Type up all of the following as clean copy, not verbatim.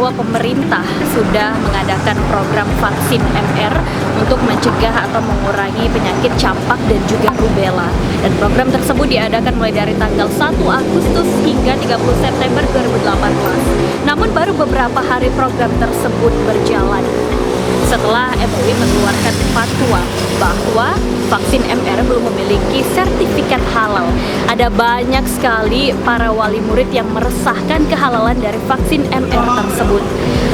bahwa pemerintah sudah mengadakan program vaksin MR untuk mencegah atau mengurangi penyakit campak dan juga rubella. Dan program tersebut diadakan mulai dari tanggal 1 Agustus hingga 30 September 2018. Namun baru beberapa hari program tersebut berjalan setelah MUI mengeluarkan fatwa bahwa vaksin MR belum memiliki sertifikat halal. Ada banyak sekali para wali murid yang meresahkan kehalalan dari vaksin MR tersebut.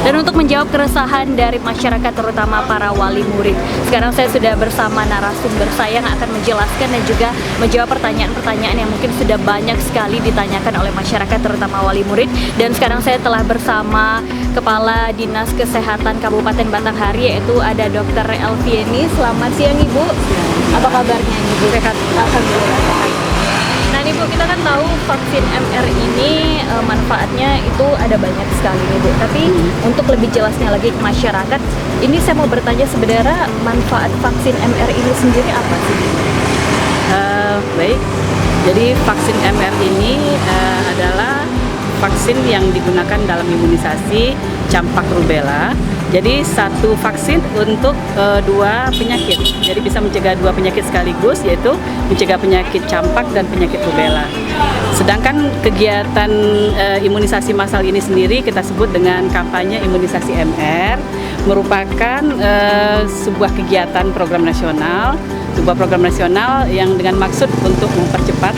Dan untuk menjawab keresahan dari masyarakat terutama para wali murid, sekarang saya sudah bersama narasumber saya yang akan menjelaskan dan juga menjawab pertanyaan-pertanyaan yang mungkin sudah banyak sekali ditanyakan oleh masyarakat terutama wali murid. Dan sekarang saya telah bersama Kepala Dinas Kesehatan Kabupaten Batanghari, yaitu ada Dr. Elvieni. Selamat siang Ibu. Apa kabarnya Ibu? Sehat. Alhamdulillah. Nah Ibu, kita kan tahu vaksin MR ini manfaatnya itu ada banyak sekali nih Bu. Tapi untuk lebih jelasnya lagi ke masyarakat, ini saya mau bertanya sebenarnya manfaat vaksin MR ini sendiri apa sih? Baik, jadi vaksin MR ini adalah vaksin yang digunakan dalam imunisasi campak rubella. Jadi satu vaksin untuk dua penyakit. Jadi bisa mencegah dua penyakit sekaligus, yaitu mencegah penyakit campak dan penyakit rubella. Sedangkan kegiatan imunisasi massal ini sendiri kita sebut dengan kampanye imunisasi MR, merupakan sebuah kegiatan program nasional, yang dengan maksud untuk mempercepat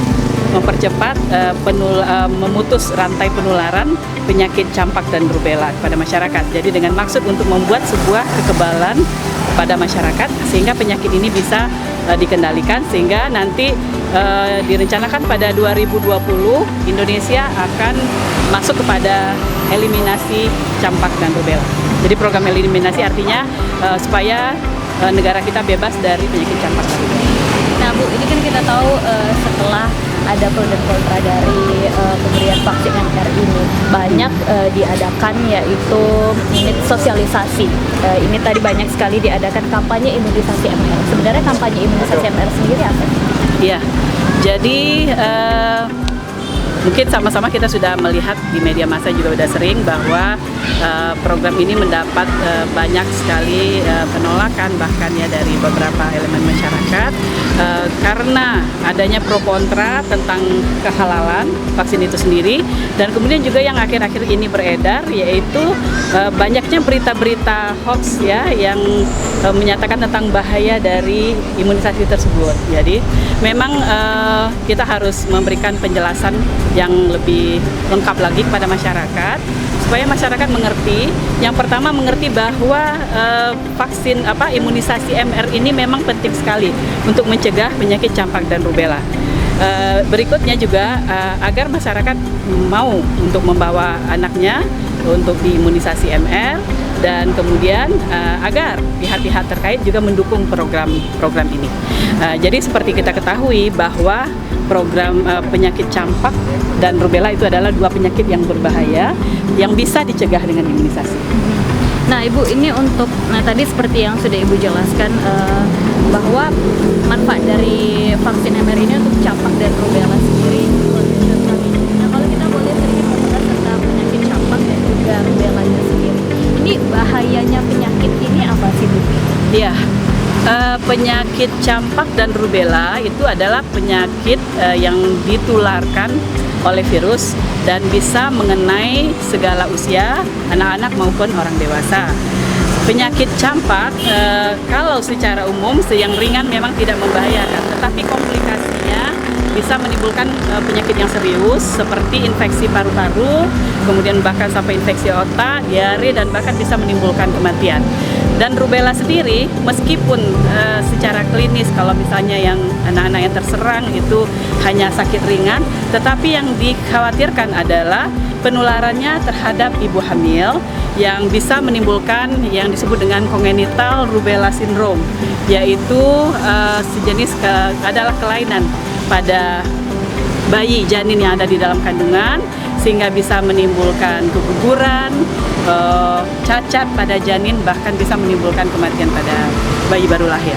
memutus rantai penularan penyakit campak dan rubella kepada masyarakat. Jadi dengan maksud untuk membuat sebuah kekebalan pada masyarakat sehingga penyakit ini bisa dikendalikan, sehingga nanti direncanakan pada 2020 Indonesia akan masuk kepada eliminasi campak dan rubella. Jadi program eliminasi artinya supaya negara kita bebas dari penyakit campak dan rubella. Nah Bu, ini kan kita tahu setelah ada pro dan kontra dari pemberian vaksin MR ini, banyak diadakan yaitu unit sosialisasi. Ini tadi banyak sekali diadakan kampanye imunisasi MR. Sebenarnya kampanye imunisasi MR sendiri apa? Iya, jadi mungkin sama-sama kita sudah melihat di media massa juga sudah sering bahwa program ini mendapat banyak sekali penolakan bahkan ya dari beberapa elemen masyarakat karena adanya pro kontra tentang kehalalan vaksin itu sendiri, dan kemudian juga yang akhir-akhir ini beredar yaitu banyaknya berita-berita hoax ya yang menyatakan tentang bahaya dari imunisasi tersebut. Jadi memang kita harus memberikan penjelasan yang lebih lengkap lagi kepada masyarakat supaya masyarakat mengerti. Yang pertama, mengerti bahwa vaksin imunisasi MR ini memang penting sekali untuk mencegah penyakit campak dan rubella. Berikutnya juga agar masyarakat mau untuk membawa anaknya untuk diimunisasi MR, dan kemudian agar pihak-pihak terkait juga mendukung program ini. Jadi seperti kita ketahui bahwa program penyakit campak dan rubella itu adalah dua penyakit yang berbahaya yang bisa dicegah dengan imunisasi. Nah Ibu, ini untuk tadi seperti yang sudah Ibu jelaskan bahwa manfaat dari vaksin MR ini untuk campak dan rubella sendiri. Nah kalau kita boleh sedikit membahas tentang penyakit campak dan juga rubellanya sendiri, ini bahayanya penyakit ini apa sih Bu? Iya. Penyakit campak dan rubella itu adalah penyakit yang ditularkan oleh virus dan bisa mengenai segala usia, anak-anak maupun orang dewasa. Penyakit campak kalau secara umum yang ringan memang tidak membahayakan, tetapi komplikasinya bisa menimbulkan penyakit yang serius seperti infeksi paru-paru, kemudian bahkan sampai infeksi otak, diare, dan bahkan bisa menimbulkan kematian. Dan rubella sendiri meskipun secara klinis kalau misalnya yang anak-anak yang terserang itu hanya sakit ringan, tetapi yang dikhawatirkan adalah penularannya terhadap ibu hamil yang bisa menimbulkan yang disebut dengan congenital rubella syndrome, yaitu sejenis adalah kelainan pada bayi janin yang ada di dalam kandungan, sehingga bisa menimbulkan keguguran, cacat pada janin, bahkan bisa menimbulkan kematian pada bayi baru lahir.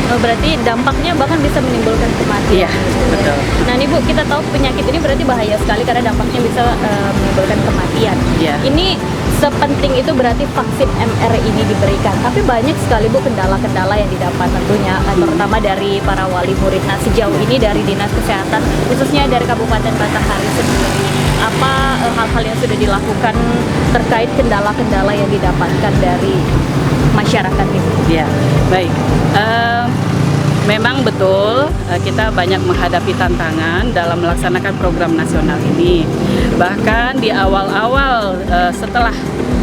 Oh, berarti dampaknya bahkan bisa menimbulkan kematian. Iya, betul. Nah, nih Bu, kita tahu penyakit ini berarti bahaya sekali karena dampaknya bisa menimbulkan kematian. Iya. Ini sepenting itu berarti vaksin MR ini diberikan. Tapi banyak sekali Bu kendala-kendala yang didapat tentunya, terutama dari para wali murid. Nah, sejauh ini dari Dinas Kesehatan, khususnya dari Kabupaten Batanghari sendiri, apa hal-hal yang sudah dilakukan terkait kendala-kendala yang didapatkan dari masyarakat itu? Ya, baik. Memang betul kita banyak menghadapi tantangan dalam melaksanakan program nasional ini. Bahkan di awal-awal setelah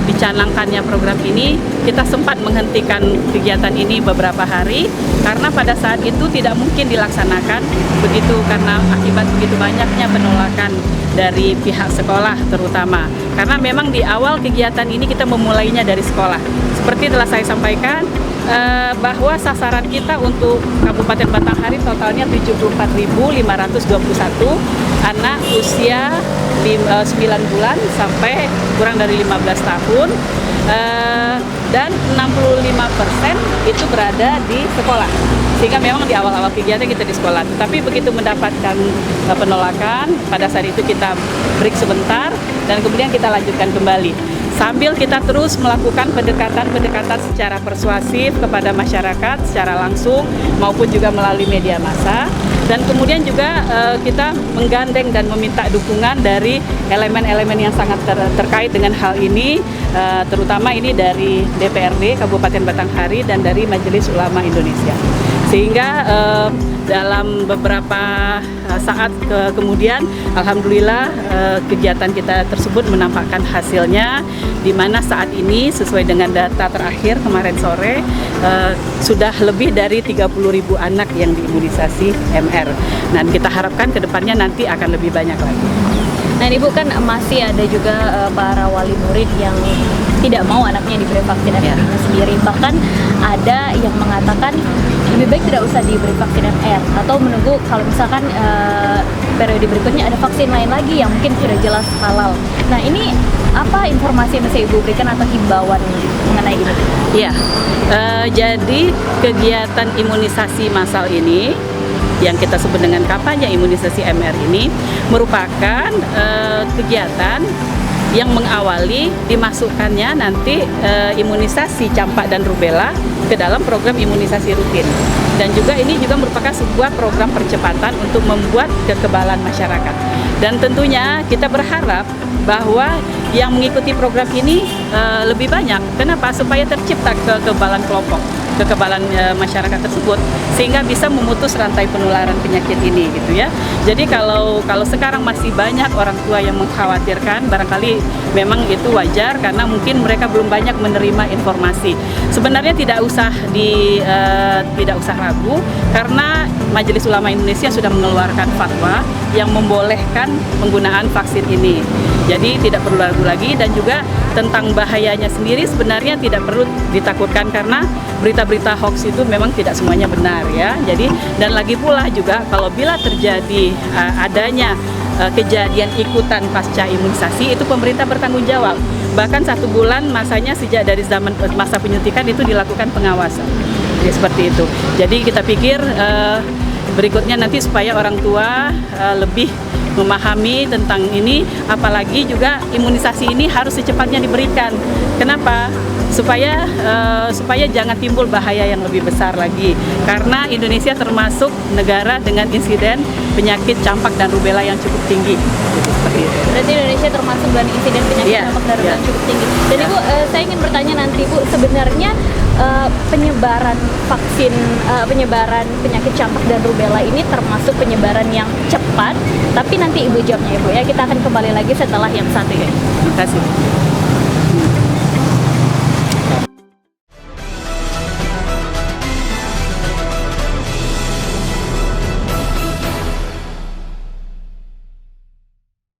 dicanangkannya program ini, kita sempat menghentikan kegiatan ini beberapa hari karena pada saat itu tidak mungkin dilaksanakan begitu karena akibat begitu banyaknya penolakan dari pihak sekolah terutama. Karena memang di awal kegiatan ini kita memulainya dari sekolah. Seperti telah saya sampaikan, bahwa sasaran kita untuk Kabupaten Batanghari totalnya 74.521 anak usia 9 bulan sampai kurang dari 15 tahun, dan 65% itu berada di sekolah. Sehingga memang di awal-awal kegiatan kita di sekolah, tetapi begitu mendapatkan penolakan, pada saat itu kita break sebentar dan kemudian kita lanjutkan kembali. Sambil kita terus melakukan pendekatan-pendekatan secara persuasif kepada masyarakat secara langsung maupun juga melalui media massa, dan kemudian juga kita menggandeng dan meminta dukungan dari elemen-elemen yang sangat terkait dengan hal ini, terutama ini dari DPRD Kabupaten Batanghari dan dari Majelis Ulama Indonesia. Sehingga dalam beberapa saat kemudian, alhamdulillah kegiatan kita tersebut menampakkan hasilnya, di mana saat ini sesuai dengan data terakhir kemarin sore sudah lebih dari 30.000 anak yang diimunisasi MR. Dan kita harapkan ke depannya nanti akan lebih banyak lagi. Nah, Ibu, kan masih ada juga para wali murid yang tidak mau anaknya diberi vaksin MR sendiri. Bahkan ada yang mengatakan lebih baik tidak usah diberi vaksin MR atau menunggu kalau misalkan periode berikutnya ada vaksin lain lagi yang mungkin sudah jelas halal. Nah, ini apa informasi yang bisa Ibu berikan atau himbauan mengenai ini? Iya, jadi kegiatan imunisasi massal ini yang kita sebut dengan kampanye imunisasi MR ini merupakan kegiatan yang mengawali dimasukkannya nanti imunisasi campak dan rubella ke dalam program imunisasi rutin. Dan juga ini juga merupakan sebuah program percepatan untuk membuat kekebalan masyarakat. Dan tentunya kita berharap bahwa yang mengikuti program ini lebih banyak. Kenapa? Supaya tercipta kekebalan kelompok, kekebalan masyarakat tersebut, sehingga bisa memutus rantai penularan penyakit ini, gitu ya. Jadi kalau sekarang masih banyak orang tua yang mengkhawatirkan, barangkali memang itu wajar karena mungkin mereka belum banyak menerima informasi. Sebenarnya tidak usah ragu karena Majelis Ulama Indonesia sudah mengeluarkan fatwa yang membolehkan penggunaan vaksin ini. Jadi tidak perlu ragu lagi, dan juga tentang bahayanya sendiri sebenarnya tidak perlu ditakutkan karena berita-berita hoax itu memang tidak semuanya benar ya. Jadi dan lagi pula juga kalau bila terjadi adanya kejadian ikutan pasca imunisasi, itu pemerintah bertanggung jawab. Bahkan 1 bulan masanya sejak dari zaman masa penyuntikan itu dilakukan pengawasan. Jadi seperti itu. Jadi kita pikir berikutnya nanti supaya orang tua lebih memahami tentang ini, apalagi juga imunisasi ini harus secepatnya diberikan. Kenapa? Supaya jangan timbul bahaya yang lebih besar lagi. Karena Indonesia termasuk negara dengan insiden penyakit campak dan rubella yang cukup tinggi. Berarti Indonesia termasuk dengan insiden penyakit campak dan rubella yang cukup tinggi. Dan Ibu, saya ingin bertanya nanti Bu, sebenarnya penyebaran vaksin, penyebaran penyakit campak dan rubella ini termasuk penyebaran yang cepat, tapi nanti Ibu jawabnya Ibu ya. Kita akan kembali lagi setelah yang satu ini. Terima kasih.